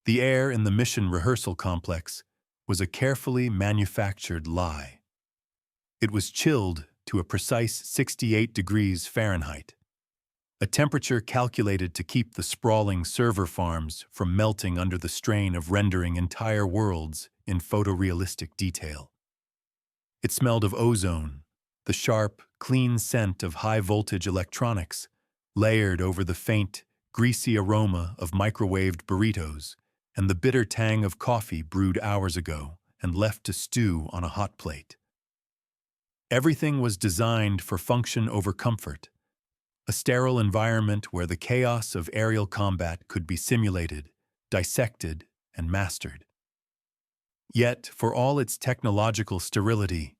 The air in the mission rehearsal complex was a carefully manufactured lie. It was chilled to a precise 68 degrees Fahrenheit, a temperature calculated to keep the sprawling server farms from melting under the strain of rendering entire worlds in photorealistic detail. It smelled of ozone, the sharp, clean scent of high-voltage electronics, layered over the faint, greasy aroma of microwaved burritos, and the bitter tang of coffee brewed hours ago and left to stew on a hot plate. Everything was designed for function over comfort, a sterile environment where the chaos of aerial combat could be simulated, dissected, and mastered. Yet, for all its technological sterility,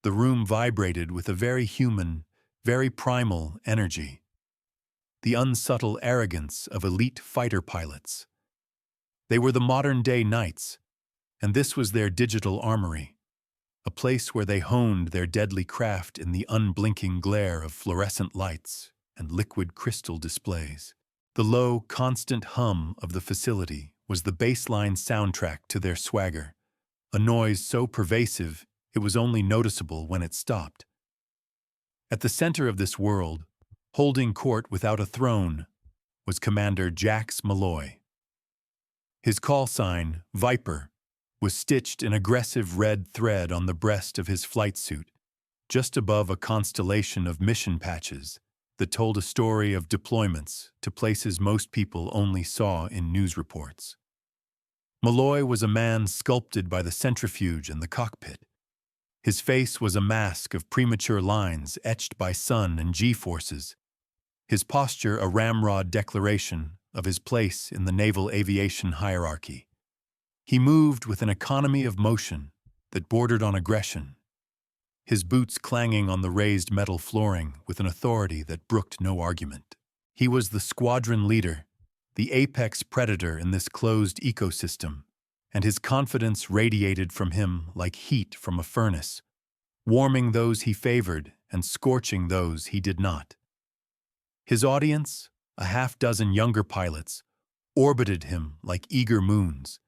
the room vibrated with a very human, very primal energy. The unsubtle arrogance of elite fighter pilots. They were the modern-day knights, and this was their digital armory, a place where they honed their deadly craft in the unblinking glare of fluorescent lights and liquid crystal displays. The low, constant hum of the facility was the baseline soundtrack to their swagger, a noise so pervasive it was only noticeable when it stopped. At the center of this world, holding court without a throne, was Commander Jax Malloy. His call sign, Viper, was stitched in aggressive red thread on the breast of his flight suit, just above a constellation of mission patches that told a story of deployments to places most people only saw in news reports. Malloy was a man sculpted by the centrifuge and the cockpit. His face was a mask of premature lines etched by sun and G-forces, his posture a ramrod declaration of his place in the naval aviation hierarchy. He moved with an economy of motion that bordered on aggression, his boots clanging on the raised metal flooring with an authority that brooked no argument. He was the squadron leader, the apex predator in this closed ecosystem, and his confidence radiated from him like heat from a furnace, warming those he favored and scorching those he did not. His audience, a half-dozen younger pilots, orbited him like eager moons,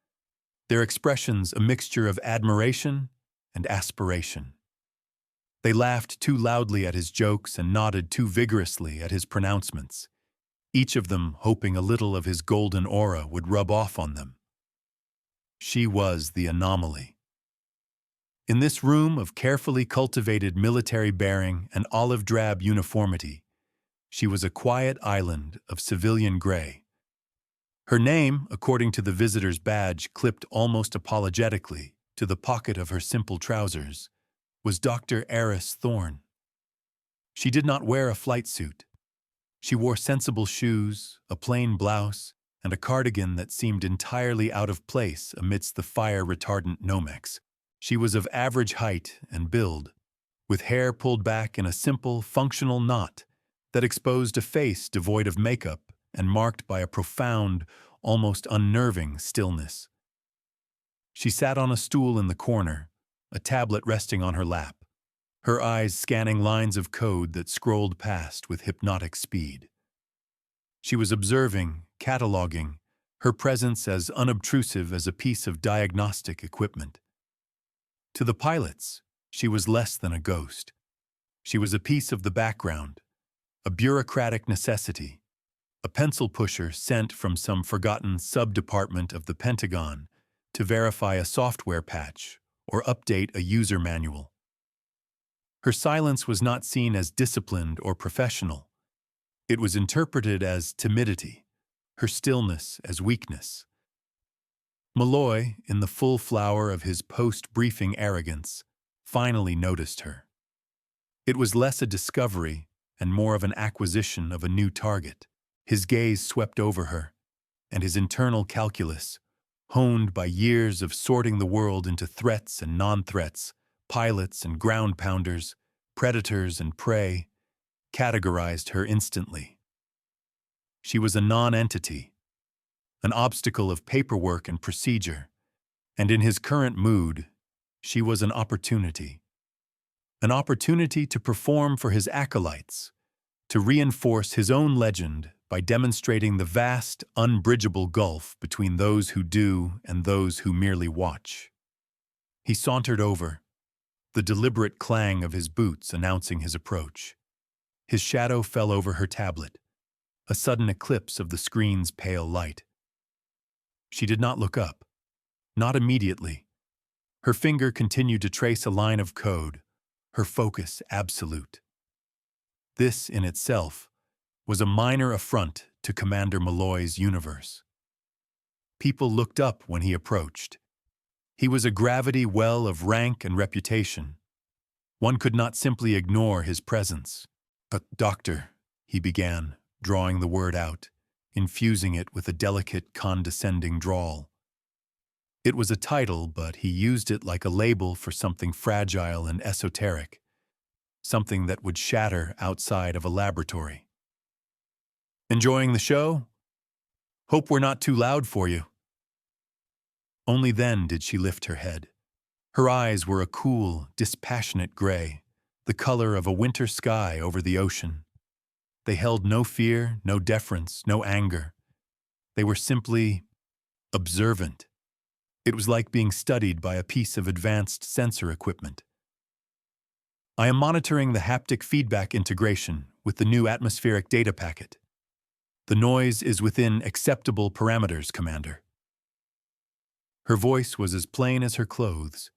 their expressions a mixture of admiration and aspiration. They laughed too loudly at his jokes and nodded too vigorously at his pronouncements, each of them hoping a little of his golden aura would rub off on them. She was the anomaly. In this room of carefully cultivated military bearing and olive-drab uniformity, she was a quiet island of civilian gray. Her name, according to the visitor's badge clipped almost apologetically to the pocket of her simple trousers, was Dr. Eris Thorne. She did not wear a flight suit. She wore sensible shoes, a plain blouse, and a cardigan that seemed entirely out of place amidst the fire-retardant Nomex. She was of average height and build, with hair pulled back in a simple, functional knot that exposed a face devoid of makeup and marked by a profound, almost unnerving stillness. She sat on a stool in the corner, a tablet resting on her lap, her eyes scanning lines of code that scrolled past with hypnotic speed. She was observing, cataloging, her presence as unobtrusive as a piece of diagnostic equipment. To the pilots, she was less than a ghost. She was a piece of the background, a bureaucratic necessity, a pencil pusher sent from some forgotten sub-department of the Pentagon to verify a software patch or update a user manual. Her silence was not seen as disciplined or professional. It was interpreted as timidity, her stillness as weakness. Malloy, in the full flower of his post-briefing arrogance, finally noticed her. It was less a discovery and more of an acquisition of a new target. His gaze swept over her, and his internal calculus, honed by years of sorting the world into threats and non-threats, pilots and ground pounders, predators and prey, categorized her instantly. She was a non-entity, an obstacle of paperwork and procedure, and in his current mood, she was an opportunity to perform for his acolytes, to reinforce his own legend by demonstrating the vast, unbridgeable gulf between those who do and those who merely watch. He sauntered over, the deliberate clang of his boots announcing his approach. His shadow fell over her tablet, a sudden eclipse of the screen's pale light. She did not look up, not immediately. Her finger continued to trace a line of code, her focus absolute. This, in itself, was a minor affront to Commander Malloy's universe. People looked up when he approached. He was a gravity well of rank and reputation. One could not simply ignore his presence. "But, Doctor," he began, drawing the word out, infusing it with a delicate, condescending drawl. It was a title, but he used it like a label for something fragile and esoteric, something that would shatter outside of a laboratory. "Enjoying the show? Hope we're not too loud for you." Only then did she lift her head. Her eyes were a cool, dispassionate gray, the color of a winter sky over the ocean. They held no fear, no deference, no anger. They were simply observant. It was like being studied by a piece of advanced sensor equipment. "I am monitoring the haptic feedback integration with the new atmospheric data packet. The noise is within acceptable parameters, Commander." Her voice was as plain as her clothes,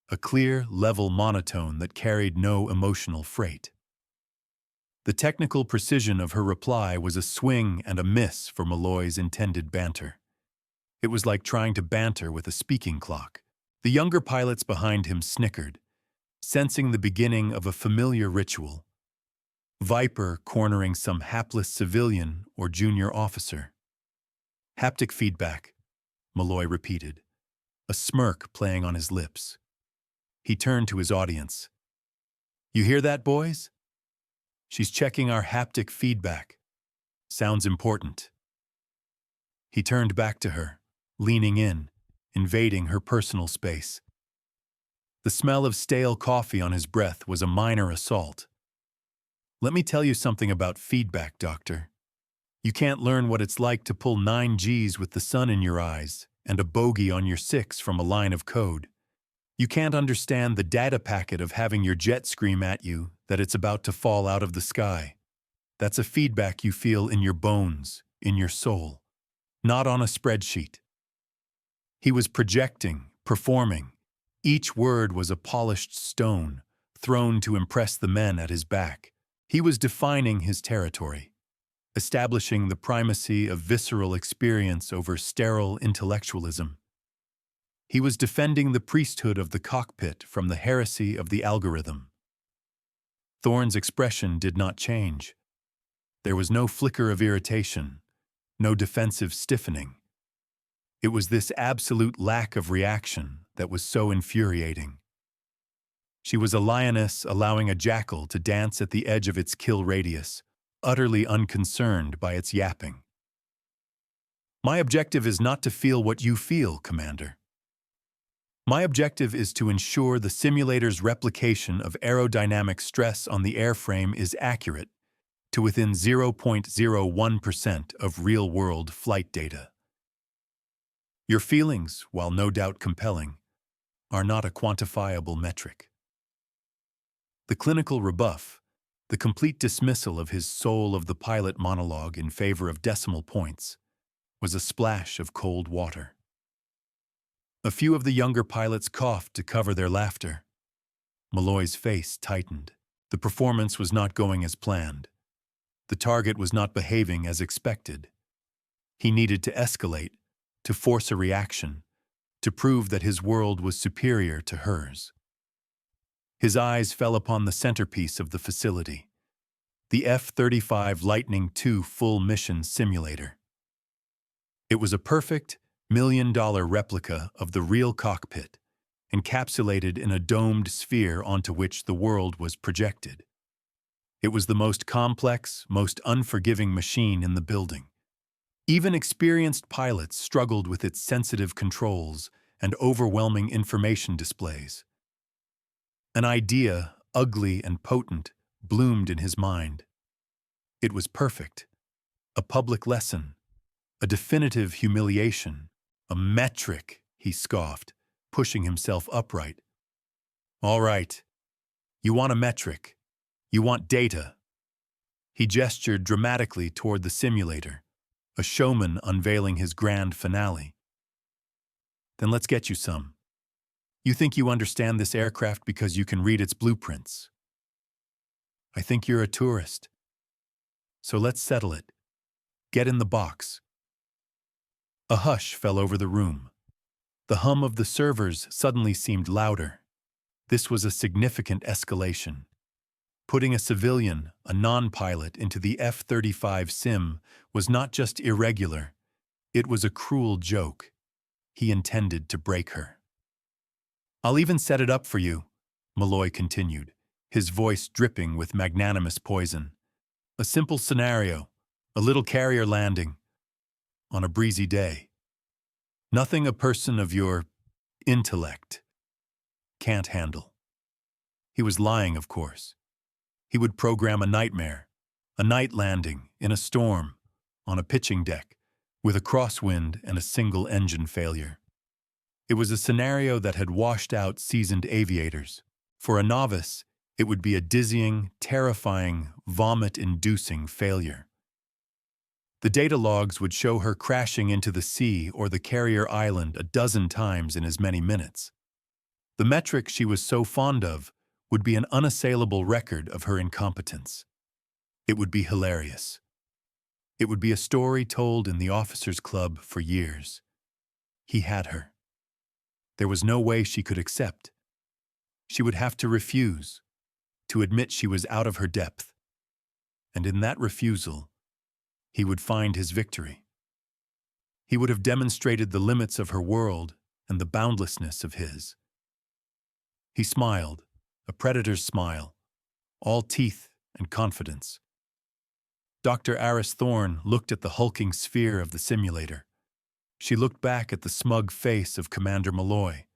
a clear, level monotone that carried no emotional freight. The technical precision of her reply was a swing and a miss for Malloy's intended banter. It was like trying to banter with a speaking clock. The younger pilots behind him snickered, sensing the beginning of a familiar ritual. Viper cornering some hapless civilian or junior officer. "Haptic feedback," Malloy repeated, a smirk playing on his lips. He turned to his audience. "You hear that, boys? She's checking our haptic feedback. Sounds important." He turned back to her, leaning in, invading her personal space. The smell of stale coffee on his breath was a minor assault. "Let me tell you something about feedback, Doctor. You can't learn what it's like to pull 9 Gs with the sun in your eyes and a bogey on your 6 from a line of code. You can't understand the data packet of having your jet scream at you that it's about to fall out of the sky. That's a feedback you feel in your bones, in your soul, not on a spreadsheet." He was projecting, performing. Each word was a polished stone, thrown to impress the men at his back. He was defining his territory, establishing the primacy of visceral experience over sterile intellectualism. He was defending the priesthood of the cockpit from the heresy of the algorithm. Thorne's expression did not change. There was no flicker of irritation, no defensive stiffening. It was this absolute lack of reaction that was so infuriating. She was a lioness allowing a jackal to dance at the edge of its kill radius, utterly unconcerned by its yapping. "My objective is not to feel what you feel, Commander. My objective is to ensure the simulator's replication of aerodynamic stress on the airframe is accurate to within 0.01% of real-world flight data. Your feelings, while no doubt compelling, are not a quantifiable metric." The clinical rebuff, the complete dismissal of his soul of the pilot monologue in favor of decimal points, was a splash of cold water. A few of the younger pilots coughed to cover their laughter. Malloy's face tightened. The performance was not going as planned. The target was not behaving as expected. He needed to escalate, to force a reaction, to prove that his world was superior to hers. His eyes fell upon the centerpiece of the facility, the F-35 Lightning II full mission simulator. It was a perfect, $1 million replica of the real cockpit, encapsulated in a domed sphere onto which the world was projected. It was the most complex, most unforgiving machine in the building. Even experienced pilots struggled with its sensitive controls and overwhelming information displays. An idea, ugly and potent, bloomed in his mind. It was perfect. A public lesson, a definitive humiliation, a metric, he scoffed, pushing himself upright. All right, you want a metric. You want data. He gestured dramatically toward the simulator, a showman unveiling his grand finale. Then let's get you some. You think you understand this aircraft because you can read its blueprints. I think you're a tourist. So let's settle it. Get in the box. A hush fell over the room. The hum of the servers suddenly seemed louder. This was a significant escalation. Putting a civilian, a non-pilot, into the F-35 sim was not just irregular, it was a cruel joke. He intended to break her. I'll even set it up for you, Malloy continued, his voice dripping with magnanimous poison. A simple scenario, a little carrier landing, on a breezy day. Nothing a person of your intellect can't handle. He was lying, of course. He would program a nightmare, a night landing in a storm, on a pitching deck, with a crosswind and a single engine failure. It was a scenario that had washed out seasoned aviators. For a novice, it would be a dizzying, terrifying, vomit-inducing failure. The data logs would show her crashing into the sea or the carrier island a dozen times in as many minutes. The metric she was so fond of would be an unassailable record of her incompetence. It would be hilarious. It would be a story told in the officers' club for years. He had her. There was no way she could accept. She would have to refuse, to admit she was out of her depth. And in that refusal, he would find his victory. He would have demonstrated the limits of her world and the boundlessness of his. He smiled, a predator's smile, all teeth and confidence. Dr. Aris Thorne looked at the hulking sphere of the simulator. She looked back at the smug face of Commander Malloy.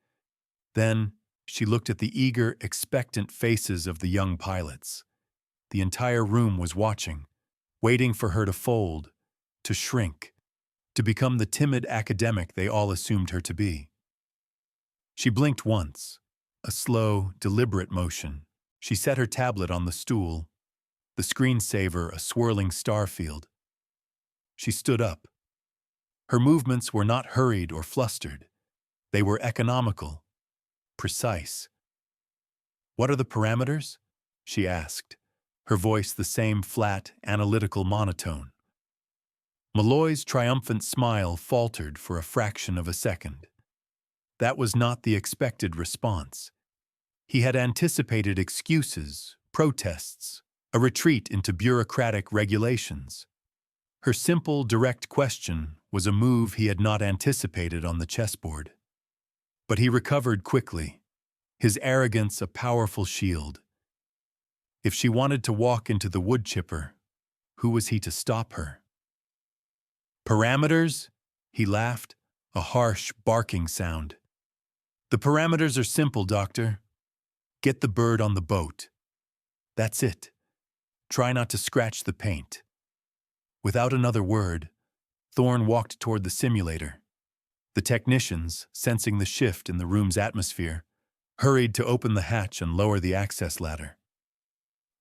Then she looked at the eager, expectant faces of the young pilots. The entire room was watching, waiting for her to fold, to shrink, to become the timid academic they all assumed her to be. She blinked once, a slow, deliberate motion. She set her tablet on the stool, the screensaver a swirling star field. She stood up. Her movements were not hurried or flustered. They were economical, precise. "What are the parameters?" she asked, her voice the same flat, analytical monotone. Malloy's triumphant smile faltered for a fraction of a second. That was not the expected response. He had anticipated excuses, protests, a retreat into bureaucratic regulations. Her simple, direct question was a move he had not anticipated on the chessboard. But he recovered quickly, his arrogance a powerful shield. If she wanted to walk into the wood chipper, who was he to stop her? "Parameters?" he laughed, a harsh, barking sound. "The parameters are simple, Doctor. Get the bird on the boat. That's it. Try not to scratch the paint." Without another word, Thorne walked toward the simulator. The technicians, sensing the shift in the room's atmosphere, hurried to open the hatch and lower the access ladder.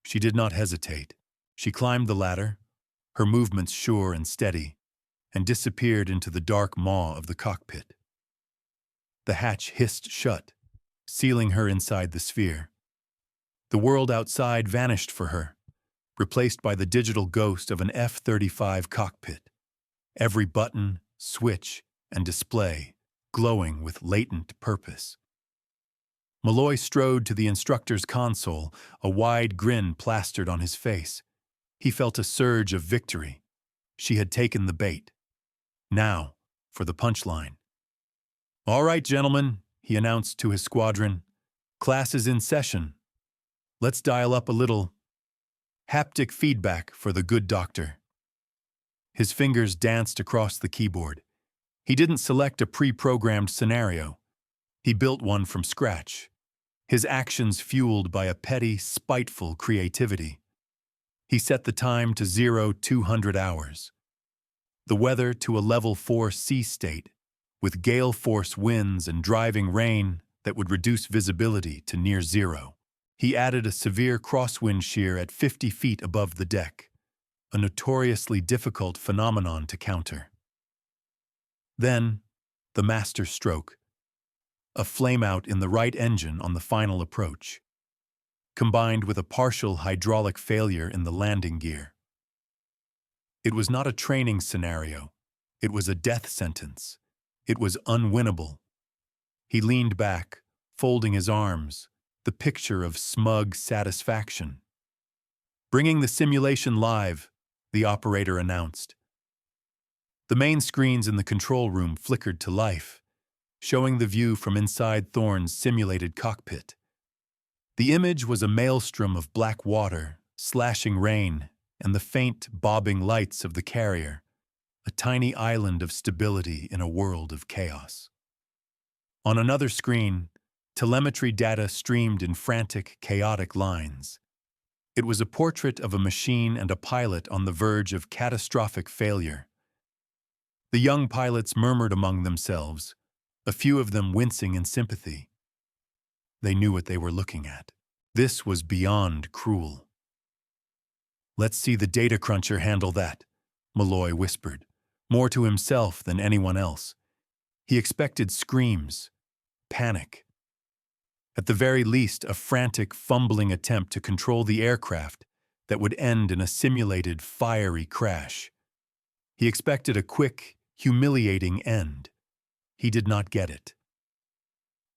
She did not hesitate. She climbed the ladder, her movements sure and steady, and disappeared into the dark maw of the cockpit. The hatch hissed shut, sealing her inside the sphere. The world outside vanished for her, replaced by the digital ghost of an F-35 cockpit. Every button, switch, and display glowing with latent purpose. Malloy strode to the instructor's console, a wide grin plastered on his face. He felt a surge of victory. She had taken the bait. Now, for the punchline. "All right, gentlemen," he announced to his squadron. "Class is in session. Let's dial up a little haptic feedback for the good doctor." His fingers danced across the keyboard. He didn't select a pre-programmed scenario. He built one from scratch, his actions fueled by a petty, spiteful creativity. He set the time to 0200 hours. the weather to a level 4 sea state, with gale-force winds and driving rain that would reduce visibility to near zero. He added a severe crosswind shear at 50 feet above the deck, a notoriously difficult phenomenon to counter. Then, the master stroke, a flameout in the right engine on the final approach, combined with a partial hydraulic failure in the landing gear. It was not a training scenario. It was a death sentence. It was unwinnable. He leaned back, folding his arms, the picture of smug satisfaction. "Bringing the simulation live," the operator announced. The main screens in the control room flickered to life, showing the view from inside Thorne's simulated cockpit. The image was a maelstrom of black water, slashing rain, and the faint, bobbing lights of the carrier, a tiny island of stability in a world of chaos. On another screen, telemetry data streamed in frantic, chaotic lines. It was a portrait of a machine and a pilot on the verge of catastrophic failure. The young pilots murmured among themselves, a few of them wincing in sympathy. They knew what they were looking at. This was beyond cruel. "Let's see the data cruncher handle that," Malloy whispered, more to himself than anyone else. He expected screams, panic. At the very least, a frantic, fumbling attempt to control the aircraft that would end in a simulated, fiery crash. He expected a quick, humiliating end. He did not get it.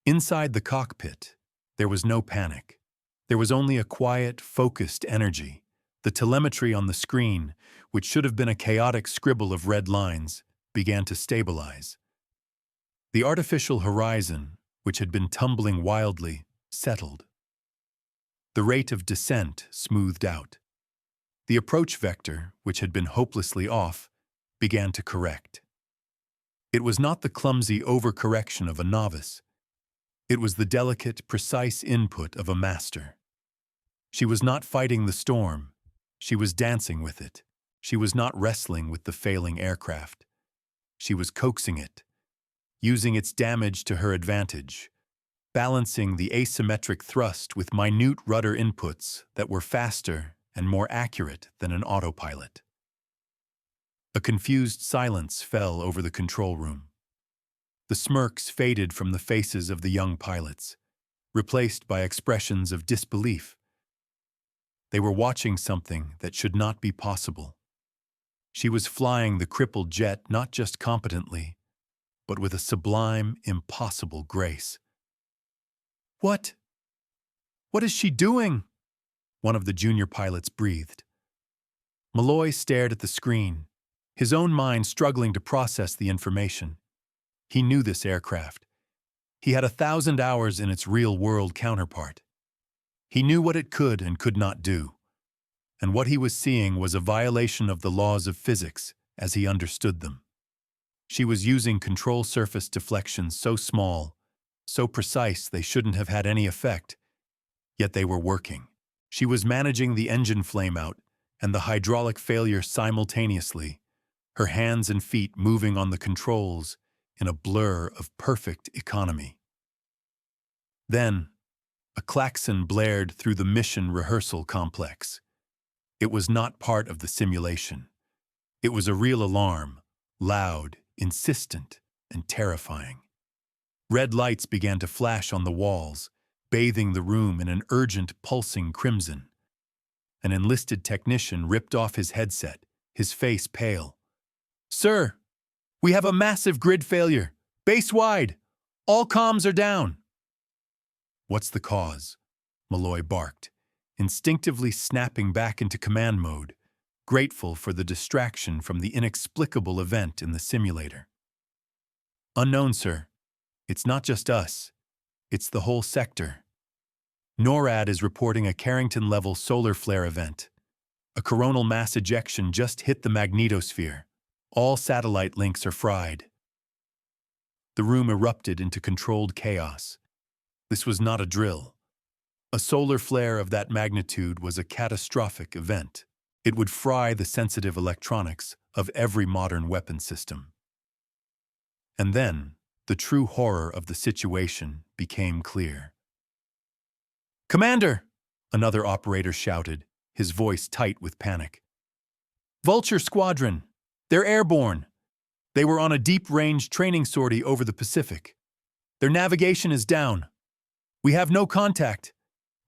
Inside the cockpit, there was no panic. There was only a quiet, focused energy. The telemetry on the screen, which should have been a chaotic scribble of red lines, began to stabilize. The artificial horizon, which had been tumbling wildly, settled. The rate of descent smoothed out. The approach vector, which had been hopelessly off, began to correct. It was not the clumsy overcorrection of a novice. It was the delicate, precise input of a master. She was not fighting the storm. She was dancing with it. She was not wrestling with the failing aircraft. She was coaxing it, using its damage to her advantage, balancing the asymmetric thrust with minute rudder inputs that were faster and more accurate than an autopilot. A confused silence fell over the control room. The smirks faded from the faces of the young pilots, replaced by expressions of disbelief. They were watching something that should not be possible. She was flying the crippled jet not just competently, but with a sublime, impossible grace. "What is she doing?" one of the junior pilots breathed. Malloy stared at the screen, his own mind struggling to process the information. He knew this aircraft. He had 1,000 hours in its real-world counterpart. He knew what it could and could not do, and what he was seeing was a violation of the laws of physics as he understood them. She was using control surface deflections so small, so precise they shouldn't have had any effect, yet they were working. She was managing the engine flameout and the hydraulic failure simultaneously, her hands and feet moving on the controls in a blur of perfect economy. Then, a klaxon blared through the mission rehearsal complex. It was not part of the simulation. It was a real alarm, loud, insistent, and terrifying. Red lights began to flash on the walls, bathing the room in an urgent, pulsing crimson. An enlisted technician ripped off his headset, his face pale. "Sir, we have a massive grid failure. Base-wide. All comms are down." "What's the cause?" Malloy barked, instinctively snapping back into command mode, grateful for the distraction from the inexplicable event in the simulator. "Unknown, sir. It's not just us. It's the whole sector. NORAD is reporting a Carrington-level solar flare event. A coronal mass ejection just hit the magnetosphere. All satellite links are fried." The room erupted into controlled chaos. This was not a drill. A solar flare of that magnitude was a catastrophic event. It would fry the sensitive electronics of every modern weapon system. And then, the true horror of the situation became clear. "Commander!" another operator shouted, his voice tight with panic. "Vulture Squadron! They're airborne! They were on a deep-range training sortie over the Pacific. Their navigation is down. We have no contact.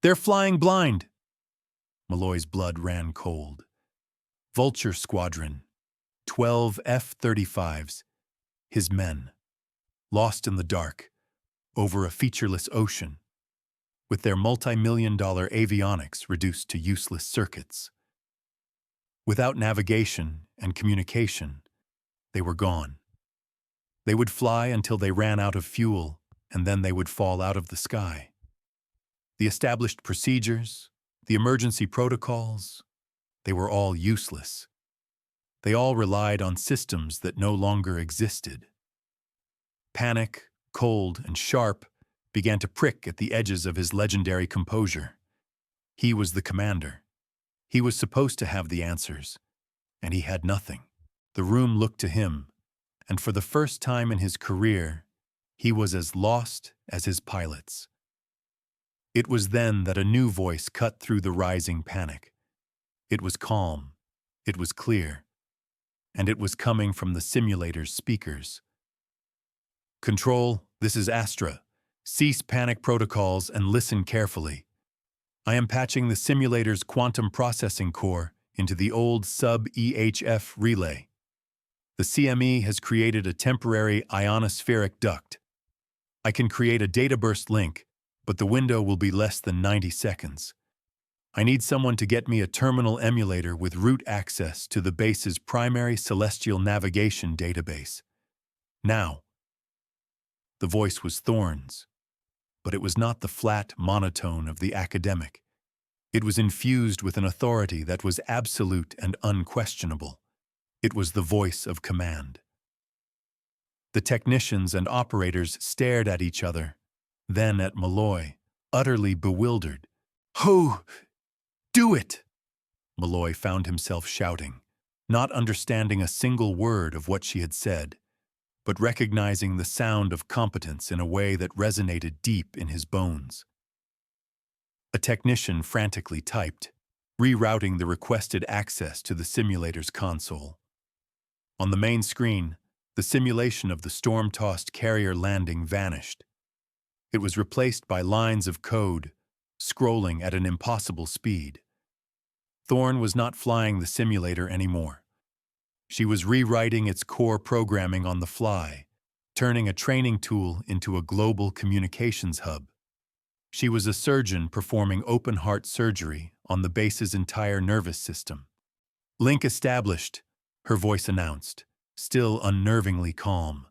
They're flying blind." Malloy's blood ran cold. Vulture Squadron, 12 F-35s, his men, lost in the dark, over a featureless ocean, with their multi-million-dollar avionics reduced to useless circuits. Without navigation and communication, they were gone. They would fly until they ran out of fuel, and then they would fall out of the sky. The established procedures, the emergency protocols, they were all useless. They all relied on systems that no longer existed. Panic, cold, and sharp, began to prick at the edges of his legendary composure. He was the commander. He was supposed to have the answers, and he had nothing. The room looked to him, and for the first time in his career, he was as lost as his pilots. It was then that a new voice cut through the rising panic. It was calm, it was clear, and it was coming from the simulator's speakers. "Control, this is Astra. Cease panic protocols and listen carefully. I am patching the simulator's quantum processing core into the old sub-EHF relay. The CME has created a temporary ionospheric duct. I can create a data burst link, but the window will be less than 90 seconds. I need someone to get me a terminal emulator with root access to the base's primary celestial navigation database. Now." The voice was Thorne's, but it was not the flat monotone of the academic. It was infused with an authority that was absolute and unquestionable. It was the voice of command. The technicians and operators stared at each other, then at Malloy, utterly bewildered. "Oh, do it!" Malloy found himself shouting, not understanding a single word of what she had said, but recognizing the sound of competence in a way that resonated deep in his bones. A technician frantically typed, rerouting the requested access to the simulator's console. On the main screen, the simulation of the storm-tossed carrier landing vanished. It was replaced by lines of code, scrolling at an impossible speed. Thorne was not flying the simulator anymore. She was rewriting its core programming on the fly, turning a training tool into a global communications hub. She was a surgeon performing open-heart surgery on the base's entire nervous system. "Link established," her voice announced, still unnervingly calm.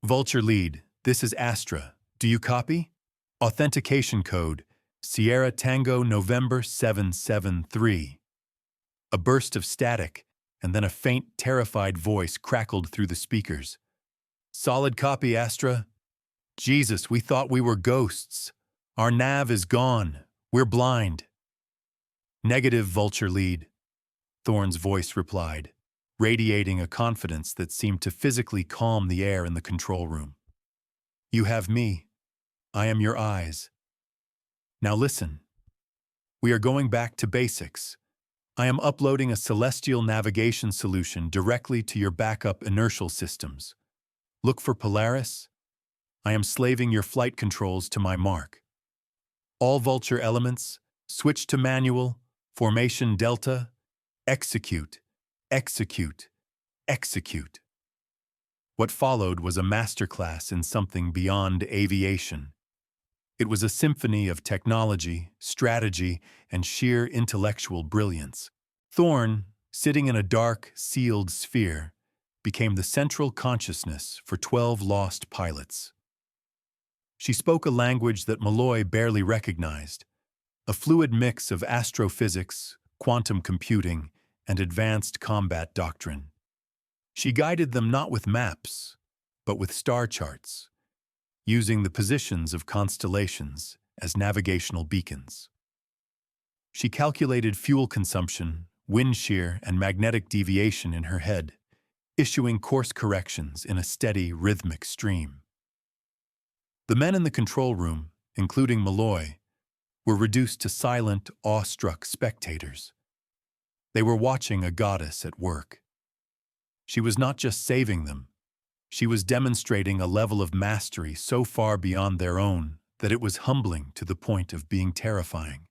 "Vulture Lead, this is Astra. Do you copy? Authentication code, Sierra Tango November 773. A burst of static, and then a faint, terrified voice crackled through the speakers. "Solid copy, Astra. Jesus, we thought we were ghosts. Our nav is gone. We're blind." "Negative, Vulture Lead," Thorne's voice replied, radiating a confidence that seemed to physically calm the air in the control room. "You have me. I am your eyes. Now listen. We are going back to basics. I am uploading a celestial navigation solution directly to your backup inertial systems. Look for Polaris. I am slaving your flight controls to my mark. All Vulture elements, switch to manual, formation Delta, execute, execute, execute." What followed was a masterclass in something beyond aviation. It was a symphony of technology, strategy, and sheer intellectual brilliance. Thorne, sitting in a dark, sealed sphere, became the central consciousness for 12 lost pilots. She spoke a language that Malloy barely recognized, a fluid mix of astrophysics, quantum computing, and advanced combat doctrine. She guided them not with maps, but with star charts, using the positions of constellations as navigational beacons. She calculated fuel consumption wind shear, and magnetic deviation in her head, issuing course corrections in a steady, rhythmic stream. The men in the control room, including Malloy, were reduced to silent, awestruck spectators. They were watching a goddess at work. She was not just saving them, she was demonstrating a level of mastery so far beyond their own that it was humbling to the point of being terrifying.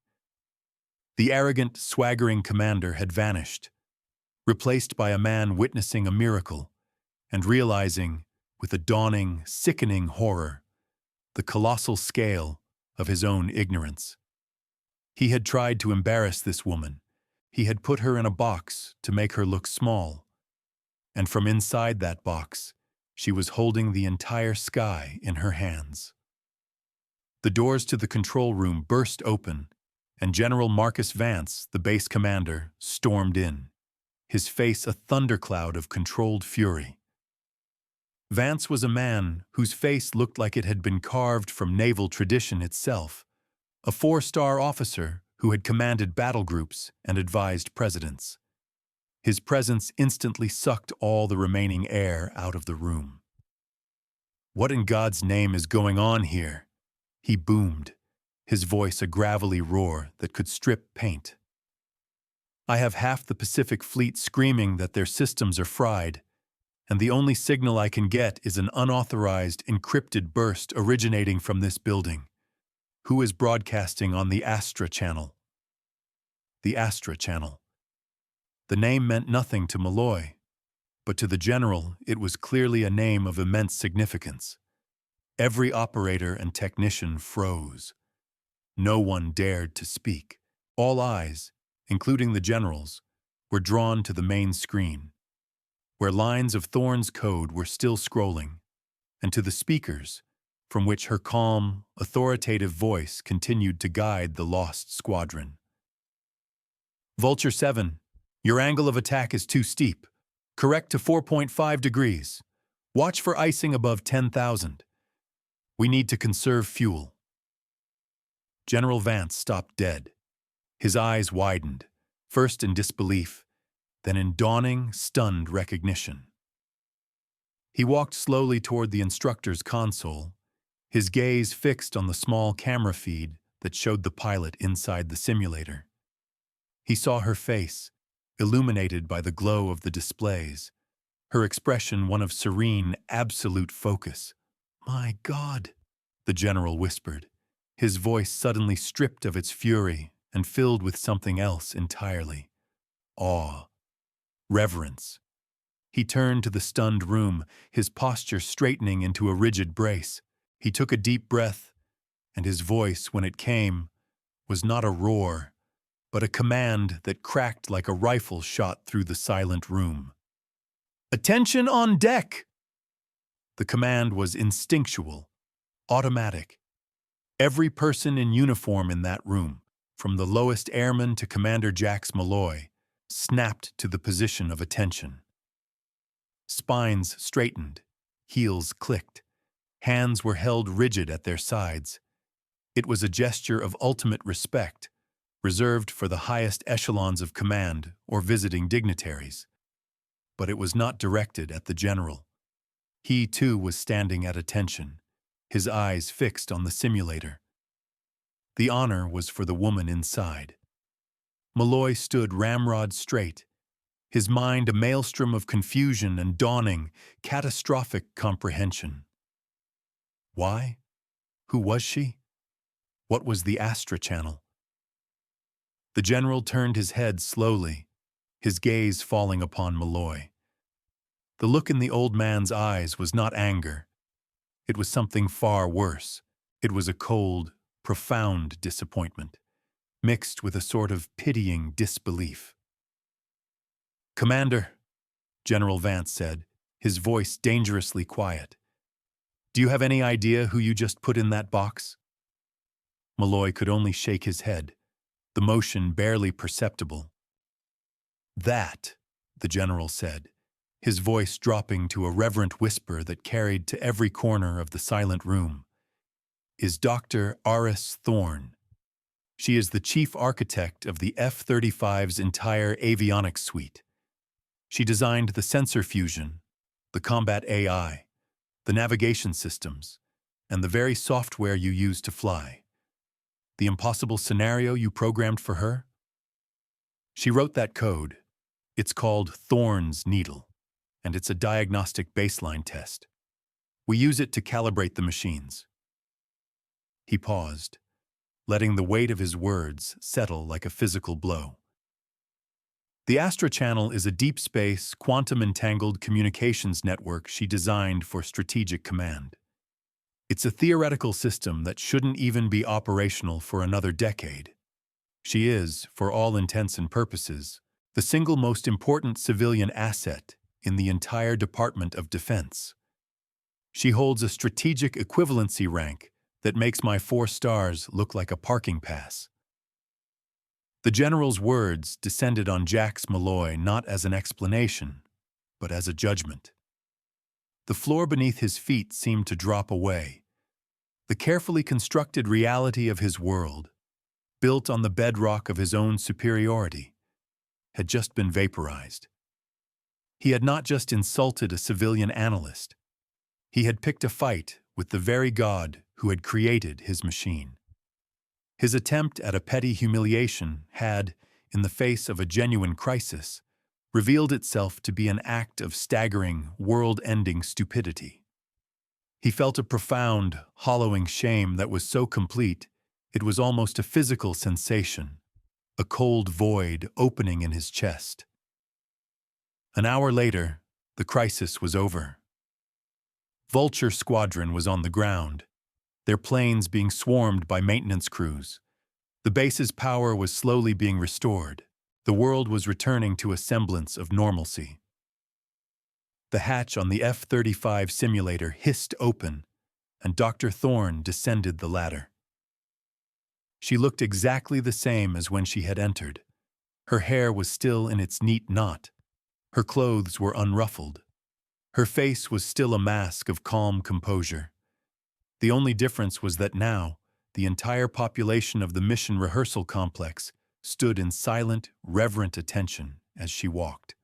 The arrogant, swaggering commander had vanished, replaced by a man witnessing a miracle and realizing, with a dawning, sickening horror, the colossal scale of his own ignorance. He had tried to embarrass this woman. He had put her in a box to make her look small. And from inside that box, she was holding the entire sky in her hands. The doors to the control room burst open, and General Marcus Vance, the base commander, stormed in, his face a thundercloud of controlled fury. Vance was a man whose face looked like it had been carved from naval tradition itself, a 4-star officer who had commanded battle groups and advised presidents. His presence instantly sucked all the remaining air out of the room. "What in God's name is going on here?" he boomed, his voice a gravelly roar that could strip paint. "I have half the Pacific Fleet screaming that their systems are fried, and the only signal I can get is an unauthorized, encrypted burst originating from this building. Who is broadcasting on the Astra channel?" The Astra channel. The name meant nothing to Malloy, but to the general it was clearly a name of immense significance. Every operator and technician froze. No one dared to speak. All eyes, including the general's, were drawn to the main screen, where lines of Thorne's code were still scrolling, and to the speakers, from which her calm, authoritative voice continued to guide the lost squadron. "Vulture 7, your angle of attack is too steep. Correct to 4.5 degrees. Watch for icing above 10,000. We need to conserve fuel." General Vance stopped dead. His eyes widened, first in disbelief, then in dawning, stunned recognition. He walked slowly toward the instructor's console, his gaze fixed on the small camera feed that showed the pilot inside the simulator. He saw her face, illuminated by the glow of the displays, her expression one of serene, absolute focus. "My God," the general whispered, his voice suddenly stripped of its fury and filled with something else entirely. Awe. Reverence. He turned to the stunned room, his posture straightening into a rigid brace. He took a deep breath, and his voice, when it came, was not a roar, but a command that cracked like a rifle shot through the silent room. "Attention on deck!" The command was instinctual, automatic. Every person in uniform in that room, from the lowest airman to Commander Jax Malloy, snapped to the position of attention. Spines straightened, heels clicked, hands were held rigid at their sides. It was a gesture of ultimate respect, reserved for the highest echelons of command or visiting dignitaries. But it was not directed at the general. He, too, was standing at attention, his eyes fixed on the simulator. The honor was for the woman inside. Malloy stood ramrod straight, his mind a maelstrom of confusion and dawning, catastrophic comprehension. Why? Who was she? What was the Astra channel? The general turned his head slowly, his gaze falling upon Malloy. The look in the old man's eyes was not anger. It was something far worse. It was a cold, profound disappointment, mixed with a sort of pitying disbelief. "Commander," General Vance said, his voice dangerously quiet, "do you have any idea who you just put in that box?" Malloy could only shake his head, the motion barely perceptible. "That," the general said, his voice dropping to a reverent whisper that carried to every corner of the silent room, "is Dr. Aris Thorne. She is the chief architect of the F-35's entire avionics suite. She designed the sensor fusion, the combat AI, the navigation systems, and the very software you use to fly. The impossible scenario you programmed for her? She wrote that code. It's called Thorne's Needle, and it's a diagnostic baseline test. We use it to calibrate the machines. He paused, letting the weight of his words settle like a physical blow. The Astra Channel is a deep space, quantum-entangled communications network she designed for strategic command. It's a theoretical system that shouldn't even be operational for another decade. She is, for all intents and purposes, the single most important civilian asset in the entire Department of Defense. She holds a strategic equivalency rank that makes my 4 stars look like a parking pass. The general's words descended on Jax Malloy not as an explanation, but as a judgment. The floor beneath his feet seemed to drop away. The carefully constructed reality of his world, built on the bedrock of his own superiority, had just been vaporized. He had not just insulted a civilian analyst. He had picked a fight with the very God who had created his machine. His attempt at a petty humiliation had, in the face of a genuine crisis, revealed itself to be an act of staggering, world-ending stupidity. He felt a profound, hollowing shame that was so complete it was almost a physical sensation, a cold void opening in his chest. An hour later, the crisis was over. Vulture Squadron was on the ground, their planes being swarmed by maintenance crews. The base's power was slowly being restored. The world was returning to a semblance of normalcy. The hatch on the F-35 simulator hissed open, and Dr. Thorne descended the ladder. She looked exactly the same as when she had entered. Her hair was still in its neat knot. Her clothes were unruffled. Her face was still a mask of calm composure. The only difference was that now, the entire population of the mission rehearsal complex stood in silent, reverent attention as she walked.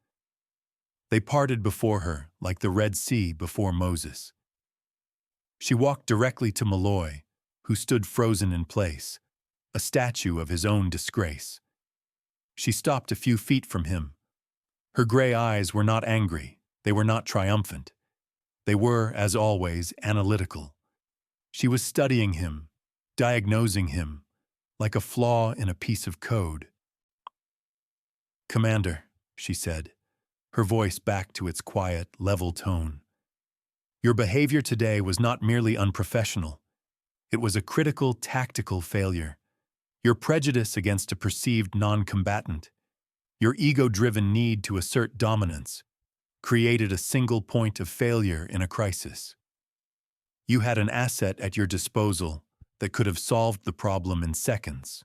They parted before her like the Red Sea before Moses. She walked directly to Malloy, who stood frozen in place, a statue of his own disgrace. She stopped a few feet from him. Her gray eyes were not angry, they were not triumphant. They were, as always, analytical. She was studying him, diagnosing him, like a flaw in a piece of code. "Commander," she said, her voice back to its quiet, level tone. "Your behavior today was not merely unprofessional. It was a critical, tactical failure. Your prejudice against a perceived non-combatant, your ego-driven need to assert dominance, created a single point of failure in a crisis. You had an asset at your disposal that could have solved the problem in seconds,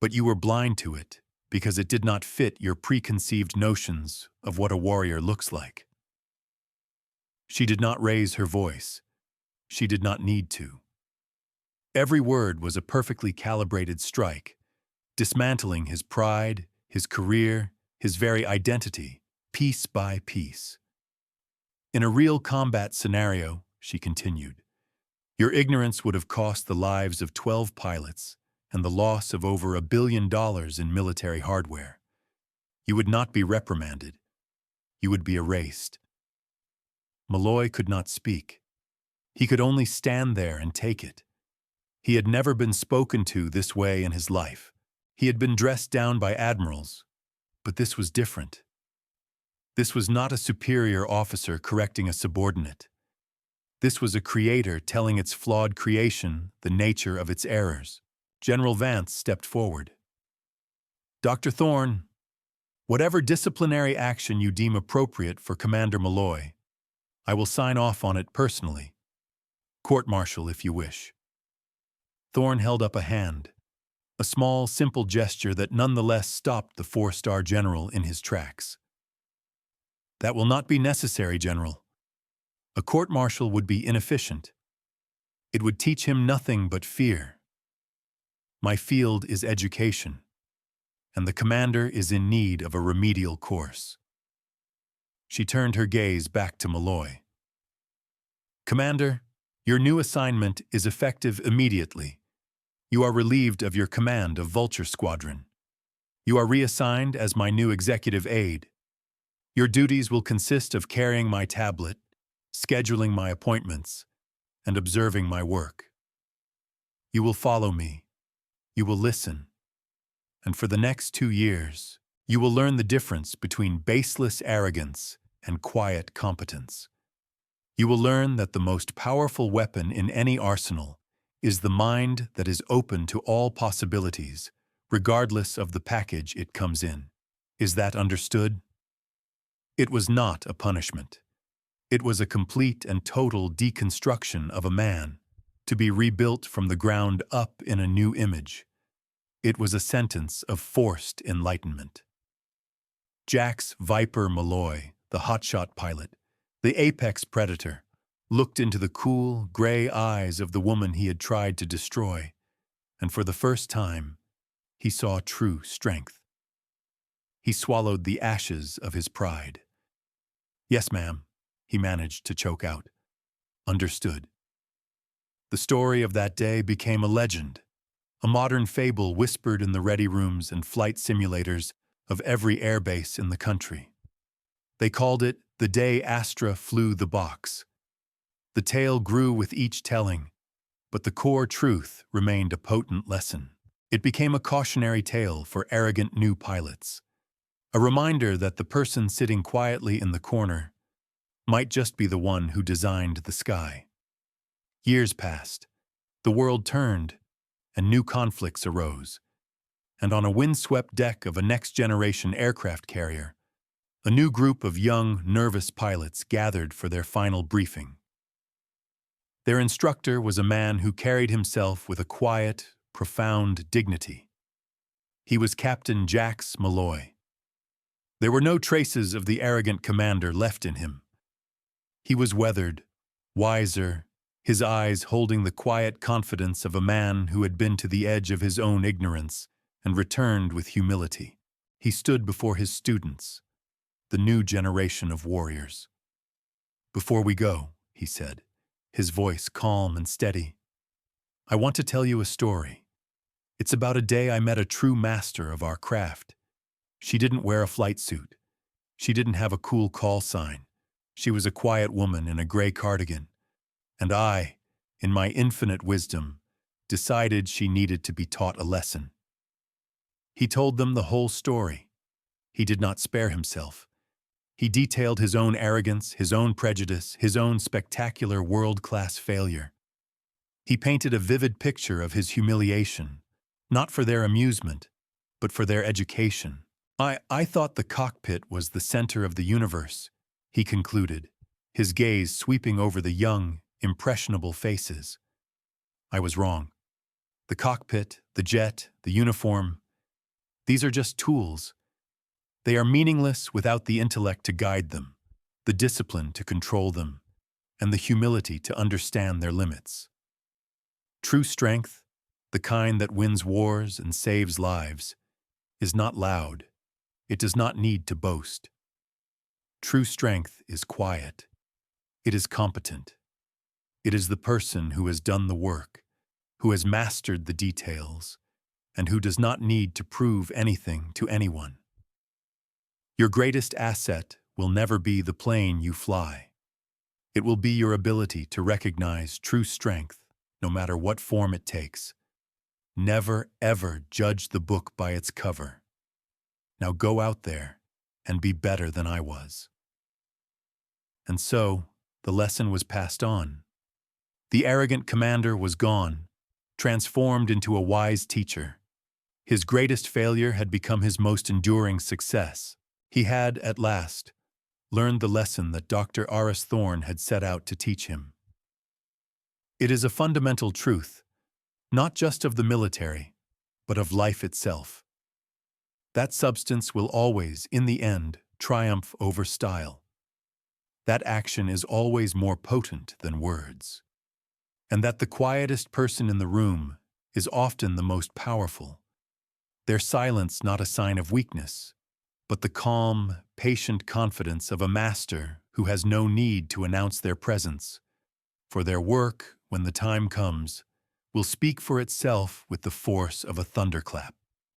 but you were blind to it because it did not fit your preconceived notions of what a warrior looks like." She did not raise her voice. She did not need to. Every word was a perfectly calibrated strike, dismantling his pride, his career, his very identity, piece by piece. "In a real combat scenario," she continued, "your ignorance would have cost the lives of 12 pilots and the loss of over $1 billion in military hardware. You would not be reprimanded. You would be erased." Malloy could not speak. He could only stand there and take it. He had never been spoken to this way in his life. He had been dressed down by admirals, but this was different. This was not a superior officer correcting a subordinate. This was a creator telling its flawed creation the nature of its errors. General Vance stepped forward. "Dr. Thorne, whatever disciplinary action you deem appropriate for Commander Malloy, I will sign off on it personally. Court-martial if you wish." Thorne held up a hand, a small, simple gesture that nonetheless stopped the 4-star general in his tracks. "That will not be necessary, General. A court-martial would be inefficient. It would teach him nothing but fear." My field is education, and the commander is in need of a remedial course. She turned her gaze back to Malloy. Commander, your new assignment is effective immediately. You are relieved of your command of Vulture Squadron. You are reassigned as my new executive aide. Your duties will consist of carrying my tablet, scheduling my appointments, and observing my work. You will follow me. You will listen. And for the next 2 years, you will learn the difference between baseless arrogance and quiet competence. You will learn that the most powerful weapon in any arsenal is the mind that is open to all possibilities, regardless of the package it comes in. Is that understood? It was not a punishment. It was a complete and total deconstruction of a man, to be rebuilt from the ground up in a new image. It was a sentence of forced enlightenment. Jax Viper Malloy, the hotshot pilot, the apex predator, looked into the cool, gray eyes of the woman he had tried to destroy, and for the first time, he saw true strength. He swallowed the ashes of his pride. "Yes, ma'am," he managed to choke out. "Understood." The story of that day became a legend, a modern fable whispered in the ready rooms and flight simulators of every airbase in the country. They called it the day Astra flew the box. The tale grew with each telling, but the core truth remained a potent lesson. It became a cautionary tale for arrogant new pilots, a reminder that the person sitting quietly in the corner might just be the one who designed the sky. Years passed, the world turned, and new conflicts arose. And on a windswept deck of a next-generation aircraft carrier, a new group of young, nervous pilots gathered for their final briefing. Their instructor was a man who carried himself with a quiet, profound dignity. He was Captain Jax Malloy. There were no traces of the arrogant commander left in him. He was weathered, wiser, his eyes holding the quiet confidence of a man who had been to the edge of his own ignorance and returned with humility. He stood before his students, the new generation of warriors. "Before we go," he said, his voice calm and steady, "I want to tell you a story. It's about a day I met a true master of our craft. She didn't wear a flight suit. She didn't have a cool call sign. She was a quiet woman in a gray cardigan. And I, in my infinite wisdom, decided she needed to be taught a lesson." He told them the whole story. He did not spare himself. He detailed his own arrogance, his own prejudice, his own spectacular world-class failure. He painted a vivid picture of his humiliation, not for their amusement, but for their education. I thought the cockpit was the center of the universe," he concluded, his gaze sweeping over the young, impressionable faces. "I was wrong. The cockpit, the jet, the uniform, these are just tools. They are meaningless without the intellect to guide them, the discipline to control them, and the humility to understand their limits. True strength, the kind that wins wars and saves lives, is not loud. It does not need to boast. True strength is quiet. It is competent. It is the person who has done the work, who has mastered the details, and who does not need to prove anything to anyone. Your greatest asset will never be the plane you fly. It will be your ability to recognize true strength, no matter what form it takes. Never, ever judge the book by its cover. Now go out there and be better than I was." And so, the lesson was passed on. The arrogant commander was gone, transformed into a wise teacher. His greatest failure had become his most enduring success. He had, at last, learned the lesson that Dr. Aris Thorne had set out to teach him. It is a fundamental truth, not just of the military, but of life itself. That substance will always, in the end, triumph over style. That action is always more potent than words. And that the quietest person in the room is often the most powerful. Their silence not a sign of weakness, but the calm, patient confidence of a master who has no need to announce their presence. For their work, when the time comes, will speak for itself with the force of a thunderclap.